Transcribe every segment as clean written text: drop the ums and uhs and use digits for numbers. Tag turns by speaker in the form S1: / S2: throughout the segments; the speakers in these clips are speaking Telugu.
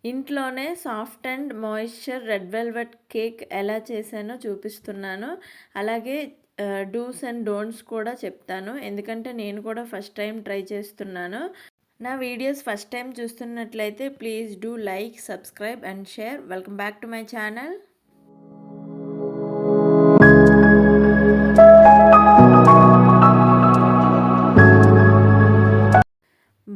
S1: ఇంట్లోనే soft and moisture red velvet cake ఎలా చేశానో చూపిస్తున్నాను. అలాగే డూస్ అండ్ డోంట్స్ కూడా చెప్తాను. ఎందుకంటే నేను కూడా ఫస్ట్ టైం ట్రై చేస్తున్నాను. నా వీడియోస్ ఫస్ట్ టైం చూస్తున్నట్లయితే please do like, subscribe and share. Welcome back to my channel.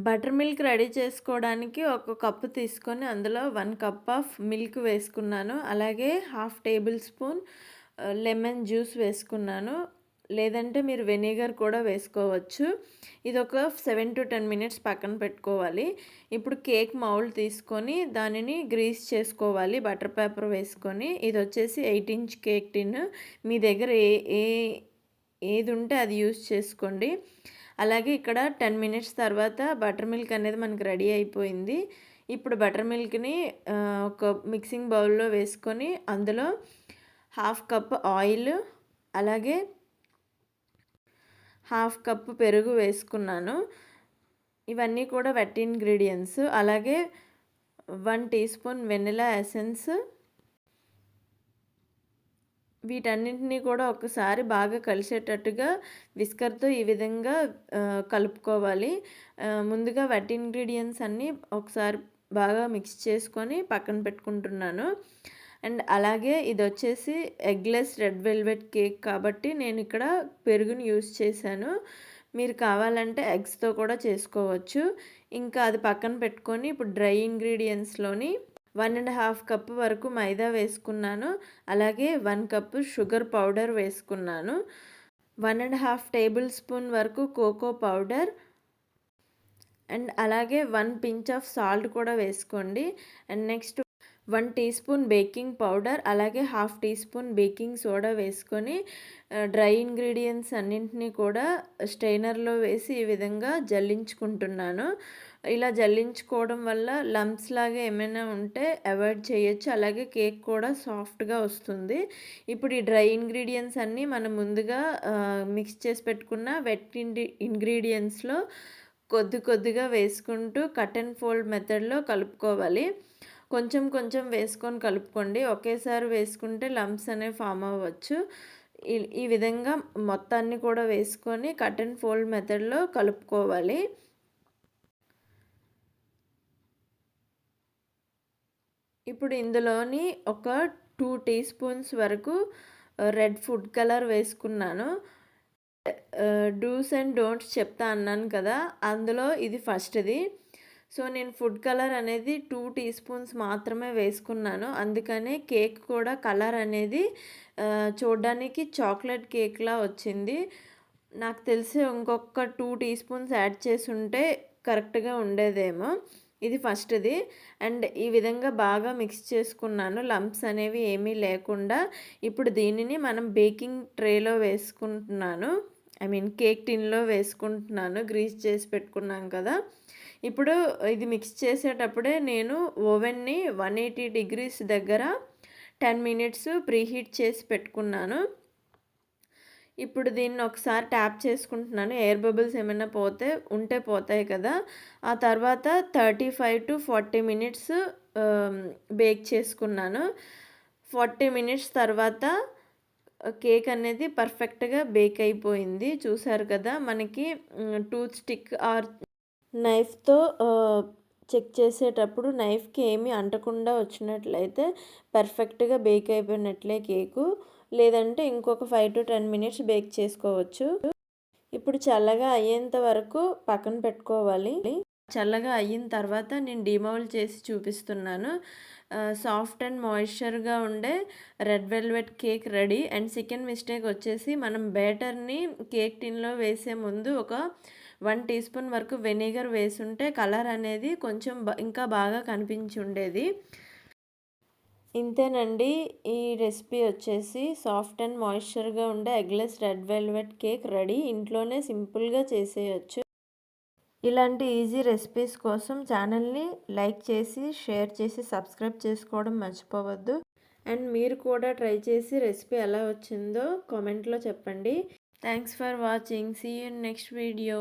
S1: Butter milk ready చేసుకోవడానికి ఒక కప్పు తీసుకొని అందులో 1 కప్ ఆఫ్ మిల్క్ వేసుకున్నాను. అలాగే half table spoon lemon juice వేసుకున్నాను. లేదంటే మీరు వెనిగర్ కూడా వేసుకోవచ్చు. ఇది ఒక 7 to 10 మినిట్స్ పక్కన పెట్టుకోవాలి. ఇప్పుడు కేక్ మౌల్డ్ తీసుకొని దానిని గ్రీస్ చేసుకోవాలి బటర్ పేపర్ వేసుకొని. ఇది వచ్చేసి 8 ఇంచ్ కేక్ టిన్. మీ దగ్గర ఏది ఉంటే అది యూస్ చేసుకోండి. అలాగే ఇక్కడ 10 మినిట్స్ తర్వాత బటర్ మిల్క్ అనేది మనకు రెడీ అయిపోయింది. ఇప్పుడు బటర్ మిల్క్ని ఒక మిక్సింగ్ బౌల్లో వేసుకొని అందులో హాఫ్ కప్ ఆయిల్, అలాగే హాఫ్ కప్ పెరుగు వేసుకున్నాను. ఇవన్నీ కూడా వెట్ ఇంగ్రీడియంట్స్. అలాగే 1 టీ స్పూన్ వెనిలా ఎసెన్స్. వీటన్నింటినీ కూడా ఒకసారి బాగా కలిసేటట్టుగా విస్కర్తో ఈ విధంగా కలుపుకోవాలి. ముందుగా వెట్ ఇంగ్రీడియంట్స్ అన్నీ ఒకసారి బాగా మిక్స్ చేసుకొని పక్కన పెట్టుకుంటున్నాను. అండ్ అలాగే ఇది వచ్చేసి ఎగ్లెస్ రెడ్ వెల్వెట్ కేక్ కాబట్టి నేను ఇక్కడ పెరుగుని యూస్ చేశాను. మీరు కావాలంటే ఎగ్స్తో కూడా చేసుకోవచ్చు. ఇంకా అది పక్కన పెట్టుకొని ఇప్పుడు డ్రై ఇంగ్రీడియంట్స్లోని 1.5 కప్ వరకు మైదా వేసుకున్నాను. అలాగే 1 కప్ షుగర్ పౌడర్ వేసుకున్నాను. 1.5 టేబుల్ స్పూన్ వరకు కోకో పౌడర్ అండ్ అలాగే 1 పించ్ ఆఫ్ సాల్ట్ కూడా వేసుకోండి. And next 1 tea spoon baking powder, అలాగే half tea spoon baking soda వేసుకొని డ్రై ఇంగ్రీడియంట్స్ అన్నింటినీ కూడా స్ట్రైనర్లో వేసి ఈ విధంగా జల్లించుకుంటున్నాను. ఇలా జల్లించుకోవడం వల్ల లంప్స్ లాగా ఏమైనా ఉంటే అవాయిడ్ చేయొచ్చు. అలాగే కేక్ కూడా సాఫ్ట్గా వస్తుంది. ఇప్పుడు ఈ డ్రై ఇంగ్రీడియంట్స్ అన్నీ మనం ముందుగా మిక్స్ చేసి పెట్టుకున్న వెట్ ఇంగ్రీడియంట్స్లో కొద్దిగా వేసుకుంటూ కట్ అండ్ ఫోల్డ్ మెథడ్లో కలుపుకోవాలి. కొంచెం కొంచెం వేసుకొని కలుపుకోండి. ఒకేసారి వేసుకుంటే లంప్స్ అనేవి ఫామ్ అవ్వచ్చు. ఈ విధంగా మొత్తాన్ని కూడా వేసుకొని కట్ అండ్ ఫోల్డ్ మెథడ్లో కలుపుకోవాలి. ఇప్పుడు ఇందులోని ఒక 2 టీ స్పూన్స్ వరకు రెడ్ ఫుడ్ కలర్ వేసుకున్నాను. డూస్ అండ్ డోంట్స్ చెప్తా అన్నాను కదా, అందులో ఇది ఫస్ట్ది. సో నేను ఫుడ్ కలర్ అనేది 2 టీ స్పూన్స్ మాత్రమే వేసుకున్నాను. అందుకనే కేక్ కూడా కలర్ అనేది చూడడానికి చాక్లెట్ కేక్లా వచ్చింది. నాకు తెలిసి ఇంకొక 2 టీ స్పూన్స్ యాడ్ చేసి ఉంటే కరెక్ట్గా ఉండేదేమో. ఇది ఫస్ట్ది. అండ్ ఈ విధంగా బాగా మిక్స్ చేసుకున్నాను, లంప్స్ అనేవి ఏమీ లేకుండా. ఇప్పుడు దీనిని మనం బేకింగ్ ట్రేలో వేసుకుంటున్నాను. కేక్ టిన్లో వేసుకుంటున్నాను. గ్రీస్ చేసి పెట్టుకున్నాం కదా. ఇప్పుడు ఇది మిక్స్ చేసేటప్పుడే నేను ఓవెన్ని 180 డిగ్రీస్ దగ్గర 10 మినిట్స్ ప్రీహీట్ చేసి పెట్టుకున్నాను. ఇప్పుడు దీన్ని ఒకసారి ట్యాప్ చేసుకుంటున్నాను. ఎయిర్ బబుల్స్ ఏమైనా ఉంటే పోతాయి కదా. ఆ తర్వాత 35 to 40 మినిట్స్ బేక్ చేసుకున్నాను. 40 మినిట్స్ తర్వాత కేక్ అనేది పర్ఫెక్ట్గా బేక్ అయిపోయింది. చూసారు కదా, మనకి టూత్ స్టిక్ ఆర్ నైఫ్తో చెక్ చేసేటప్పుడు నైఫ్కి ఏమీ అంటకుండా వచ్చినట్లయితే పర్ఫెక్ట్గా బేక్ అయిపోయినట్లే కేకు. లేదంటే ఇంకొక 5 to 10 మినిట్స్ బేక్ చేసుకోవచ్చు. ఇప్పుడు చల్లగా అయ్యేంత వరకు పక్కన పెట్టుకోవాలి. చల్లగా అయిన తర్వాత నేను డిమౌల్డ్ చేసి చూపిస్తున్నాను. సాఫ్ట్ అండ్ మాయిశ్చర్గా ఉండే red velvet cake ready. And second mistake వచ్చేసి మనం బ్యాటర్ని కేక్ టిన్లో వేసే ముందు ఒక 1 టీ స్పూన్ వరకు వెనిగర్ వేసుంటే కలర్ అనేది కొంచెం ఇంకా బాగా కనిపించి ఉండేది. ఇంతేనండి, ఈ రెసిపీ వచ్చేసి సాఫ్ట్ అండ్ మాయిశ్చర్గా ఉండే eggless red velvet cake ready. ఇంట్లోనే సింపుల్గా చేసేయచ్చు. ఇలాంటి ఈజీ రెసిపీస్ కోసం ఛానల్ని లైక్ చేసి, షేర్ చేసి, సబ్స్క్రైబ్ చేసుకోవడం మర్చిపోవద్దు. అండ్ మీరు కూడా ట్రై చేసి రెసిపీ ఎలా వచ్చిందో కామెంట్లో చెప్పండి. Thanks for watching. See you in next video.